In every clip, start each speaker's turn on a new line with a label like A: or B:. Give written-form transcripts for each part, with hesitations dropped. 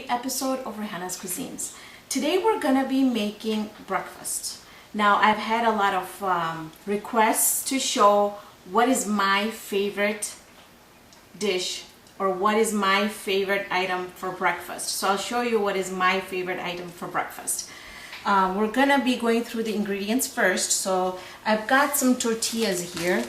A: episode of Raihana's Cuisines. Today we're gonna be making breakfast. Now I've had a lot of requests to show what is my favorite dish or what is my favorite item for breakfast. So I'll show you what is my favorite item for breakfast. We're gonna be going through the ingredients first. So I've got some tortillas here.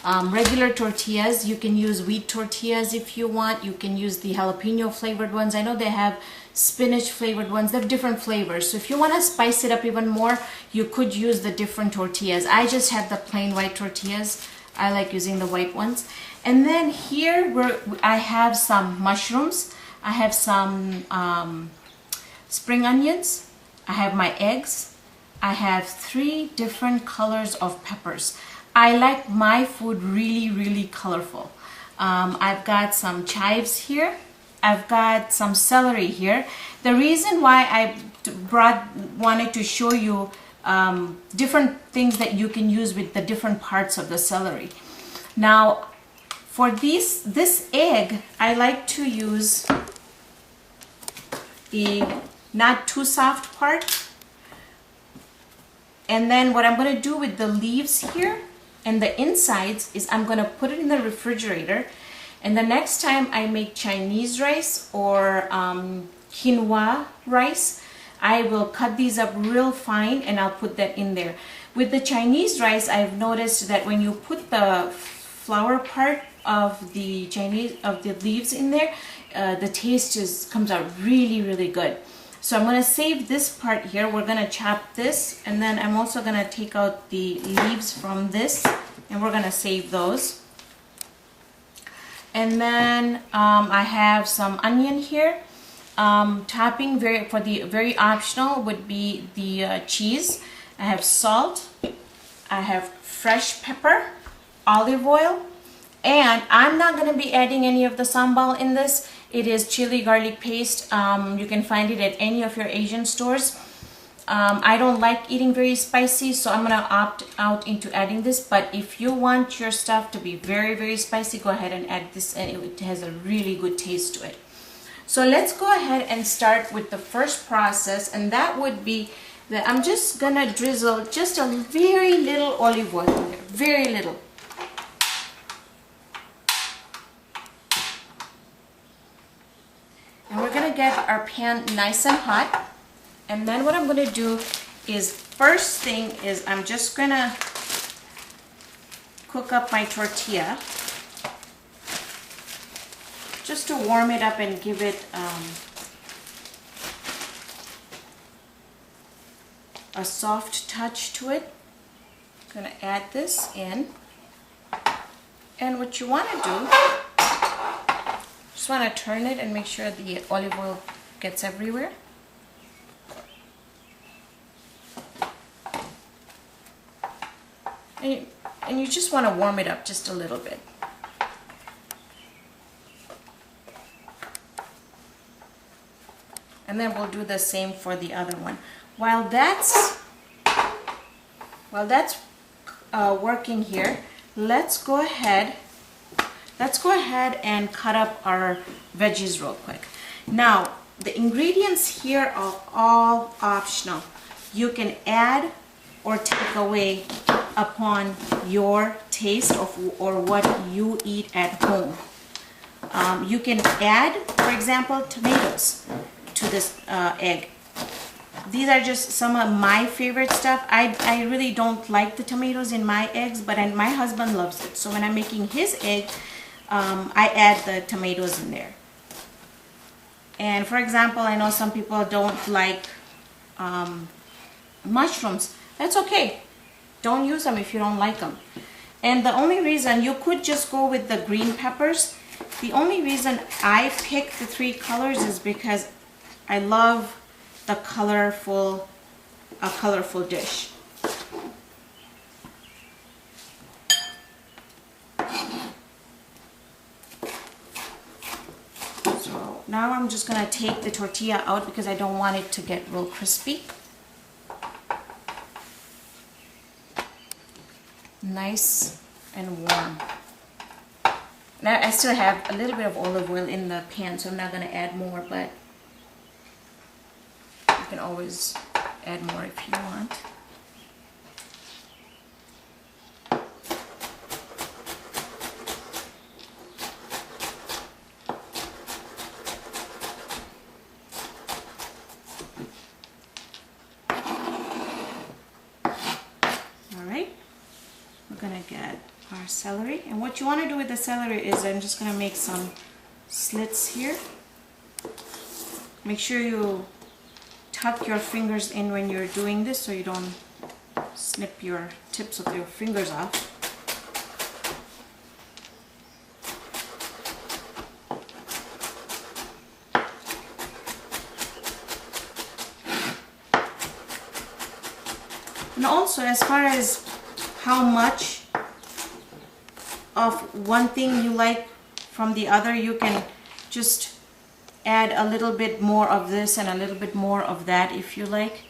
A: Regular tortillas. You can use wheat tortillas if you want. You can use the jalapeno flavored ones. I know they have spinach flavored ones. They have different flavors. So if you want to spice it up even more, you could use the different tortillas. I just have the plain white tortillas. I like using the white ones. And then here I have some mushrooms. I have some spring onions. I have my eggs. I have 3 different colors of peppers. I like my food really colorful. I've got some chives here. I've got some celery here. The reason why I wanted to show you different things that you can use with the different parts of the celery. Now, for this egg, I like to use the not too soft part. And then what I'm going to do with the leaves here and the insides is I'm going to put it in the refrigerator, and the next time I make Chinese rice or quinoa rice, I will cut these up real fine and I'll put that in there. With the Chinese rice, I've noticed that when you put the flour part of the leaves in there, the taste just comes out really good. So I'm going to save this part here. We're going to chop this, and then I'm also going to take out the leaves from this, and we're going to save those. And then I have some onion here. Topping for the very optional would be the cheese. I have salt. I have fresh pepper, olive oil, and I'm not going to be adding any of the sambal in this. It is chili garlic paste. You can find it at any of your Asian stores. I don't like eating very spicy, so I'm gonna opt out into adding this. But if you want your stuff to be very spicy, go ahead and add this, and it has a really good taste to it. So let's go ahead and start with the first process, and that would be that I'm just gonna drizzle just a very little olive oil in there, very little. And we're going to get our pan nice and hot. And then what I'm going to do is, first thing is I'm just going to cook up my tortilla just to warm it up and give it a soft touch to it. I'm going to add this in. And what you want to do, just want to turn it and make sure the olive oil gets everywhere. And you just want to warm it up just a little bit. And then we'll do the same for the other one. While that's working here, let's go ahead and cut up our veggies real quick. Now, the ingredients here are all optional. You can add or take away upon your taste or what you eat at home. You can add, for example, tomatoes to this egg. These are just some of my favorite stuff. I really don't like the tomatoes in my eggs, but my husband loves it. So when I'm making his egg, I add the tomatoes in there. And for example, I know some people don't like mushrooms. That's okay. Don't use them if you don't like them. And the only reason, you could just go with the green peppers. The only reason I picked the 3 colors is because I love a colorful dish. So now I'm just going to take the tortilla out because I don't want it to get real crispy. Nice and warm. Now I still have a little bit of olive oil in the pan, so I'm not going to add more, but can always add more if you want. Get our celery, and what you want to do with the celery is I'm just going to make some slits here. Make sure you tuck your fingers in when you're doing this so you don't snip your tips of your fingers off. And also, as far as how much of one thing you like from the other, you can just add a little bit more of this and a little bit more of that if you like.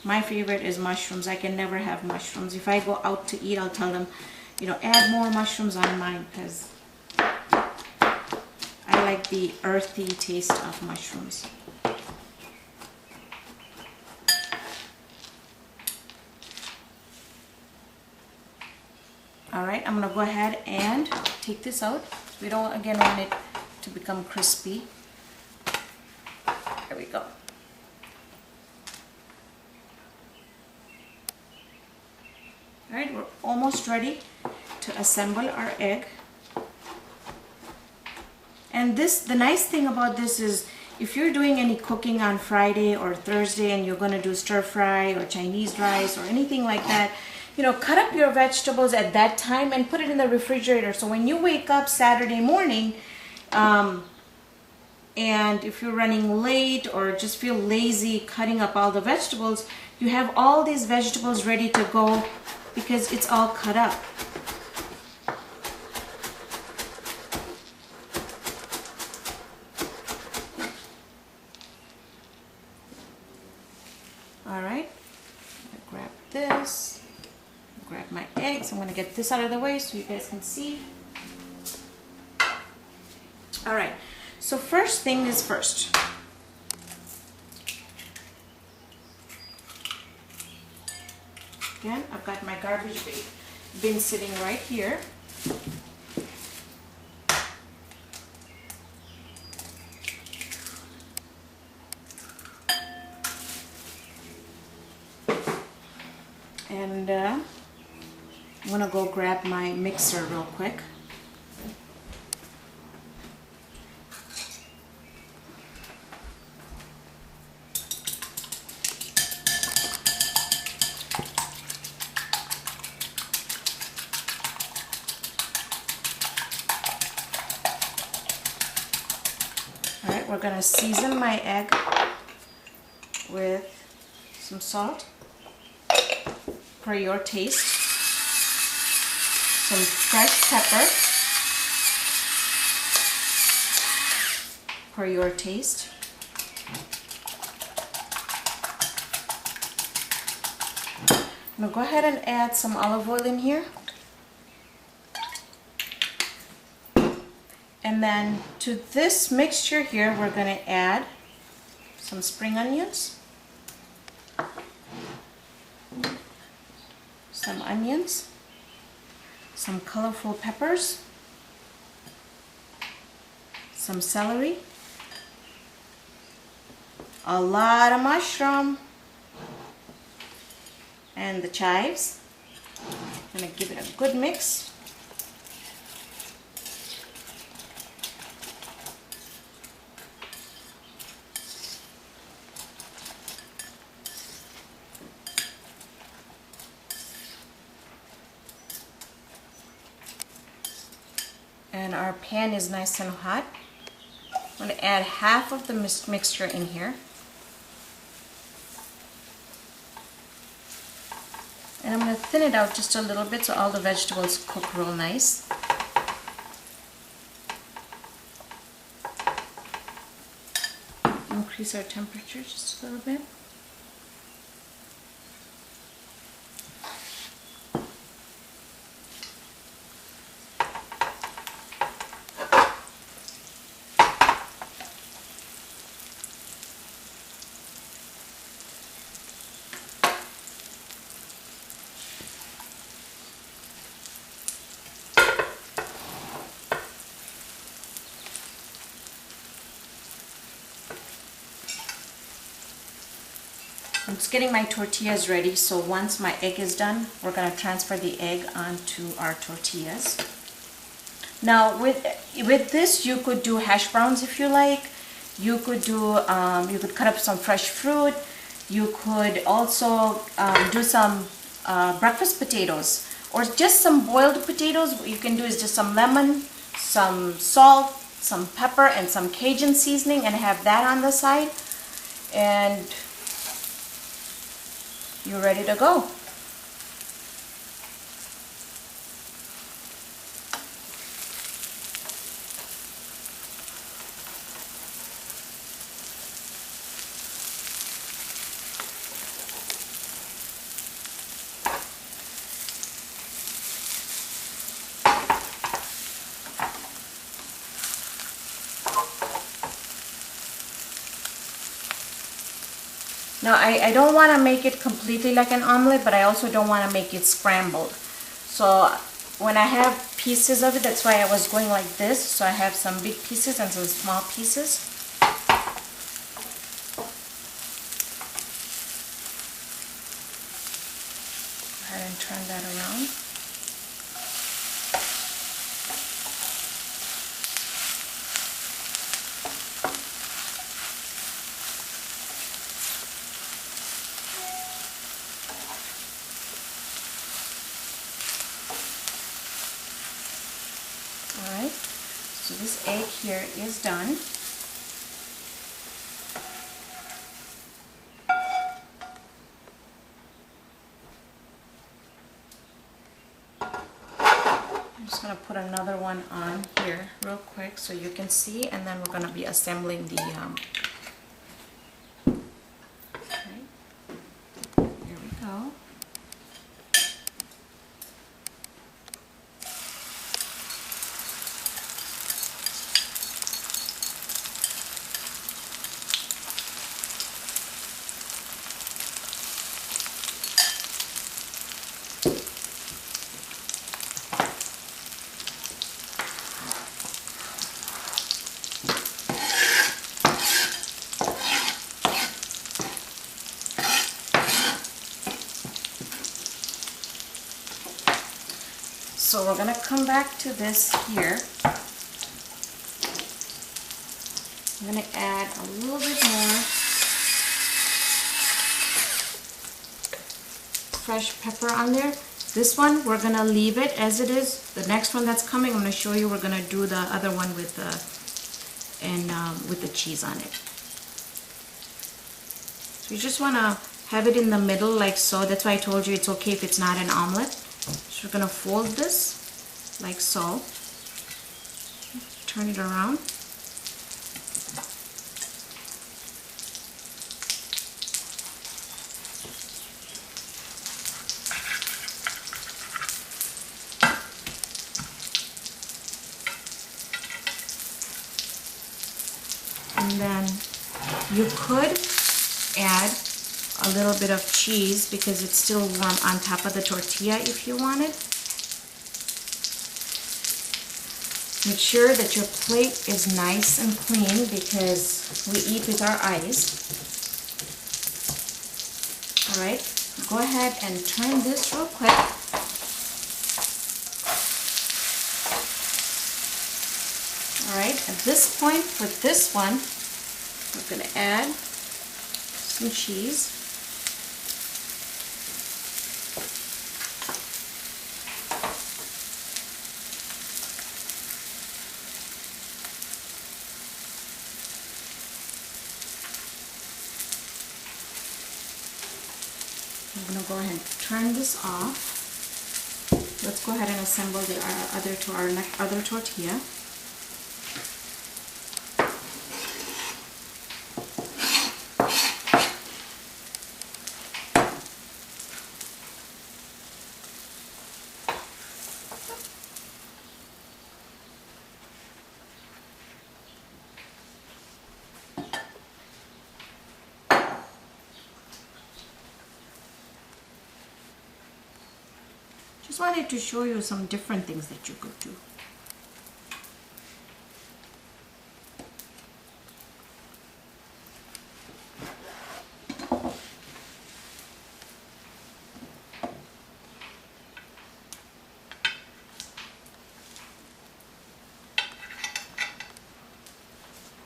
A: My favorite is mushrooms. I can never have mushrooms. If I go out to eat, I'll tell them, you know, add more mushrooms on mine, because I like the earthy taste of mushrooms. Alright, I'm going to go ahead and take this out. We don't, again, want it to become crispy. There we go. Alright, we're almost ready to assemble our egg. And this, the nice thing about this is, if you're doing any cooking on Friday or Thursday and you're going to do stir fry or Chinese rice or anything like that, you know, cut up your vegetables at that time and put it in the refrigerator. So when you wake up Saturday morning, and if you're running late or just feel lazy cutting up all the vegetables, you have all these vegetables ready to go because it's all cut up. Alright, grab this. Grab my eggs. I'm going to get this out of the way so you guys can see. Alright, so first thing is first. Again, I've got my garbage bin sitting right here. And I'm going to go grab my mixer real quick. Alright, we're going to season my egg with some salt for your taste. Some fresh pepper for your taste. I'm going to go ahead and add some olive oil in here. And then to this mixture here, we're going to add some spring onions, some onions, some colorful peppers, some celery, a lot of mushroom, and the chives. I'm going to give it a good mix. And our pan is nice and hot. I'm going to add half of the mixture in here. And I'm going to thin it out just a little bit so all the vegetables cook real nice. Increase our temperature just a little bit. I'm just getting my tortillas ready, so once my egg is done, we're going to transfer the egg onto our tortillas. Now with this, you could do hash browns if you like. You could do you could cut up some fresh fruit. You could also do some breakfast potatoes, or just some boiled potatoes. What you can do is just some lemon, some salt, some pepper, and some Cajun seasoning, and have that on the side, and you're ready to go. Now I don't want to make it completely like an omelet, but I also don't want to make it scrambled. So when I have pieces of it, that's why I was going like this. So I have some big pieces and some small pieces. Go ahead and turn that around. Alright, so this egg here is done. I'm just going to put another one on here real quick so you can see, and then we're going to be assembling the okay. Here we go. So we're going to come back to this here. I'm going to add a little bit more fresh pepper on there. This one, we're going to leave it as it is. The next one that's coming, I'm going to show you, we're going to do the other one with the cheese on it. So you just want to have it in the middle like so. That's why I told you it's okay if it's not an omelet. So we're going to fold this like so, turn it around, and then you could add a little bit of cheese because it's still warm on top of the tortilla if you wanted. Make sure that your plate is nice and clean because we eat with our eyes. Alright, go ahead and turn this real quick. Alright, at this point with this one, we're going to add some cheese. I'm going to go ahead and turn this off. Let's go ahead and assemble the other tortilla. Just wanted to show you some different things that you could do.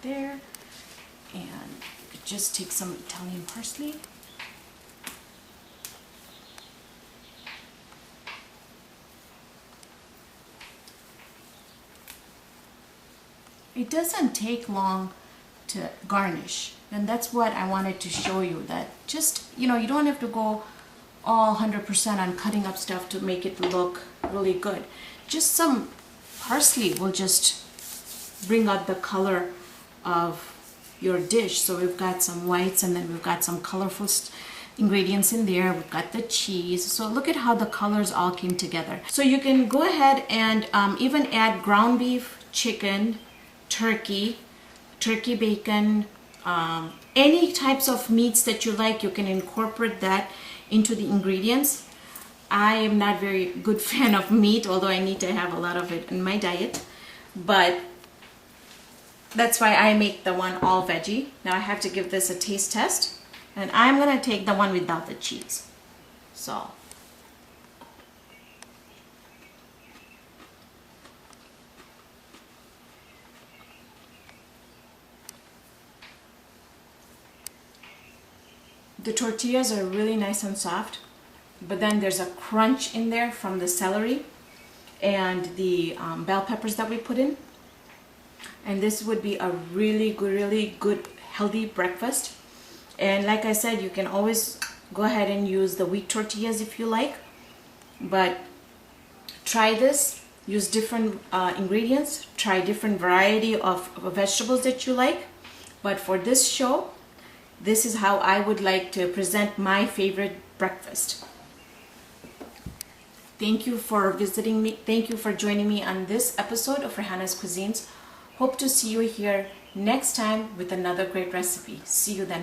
A: there. And just take some Italian parsley. It doesn't take long to garnish, and that's what I wanted to show you, that just, you know, you don't have to go all 100% on cutting up stuff to make it look really good. Just some parsley will just bring out the color of your dish. So we've got some whites, and then we've got some colorful ingredients in there. We've got the cheese. So look at how the colors all came together. So you can go ahead and even add ground beef, chicken, turkey bacon, any types of meats that you like. You can incorporate that into the ingredients. I am not very good fan of meat, although I need to have a lot of it in my diet, but that's why I make the one all veggie. Now I have to give this a taste test, and I'm gonna take the one without the cheese. So the tortillas are really nice and soft, but then there's a crunch in there from the celery and the bell peppers that we put in. And this would be a really good healthy breakfast. And like I said, you can always go ahead and use the wheat tortillas if you like, but try this. Use different ingredients, try different variety of vegetables that you like. But for this show, this is how I would like to present my favorite breakfast. Thank you for visiting me. Thank you for joining me on this episode of Raihana's Cuisines. Hope to see you here next time with another great recipe. See you then.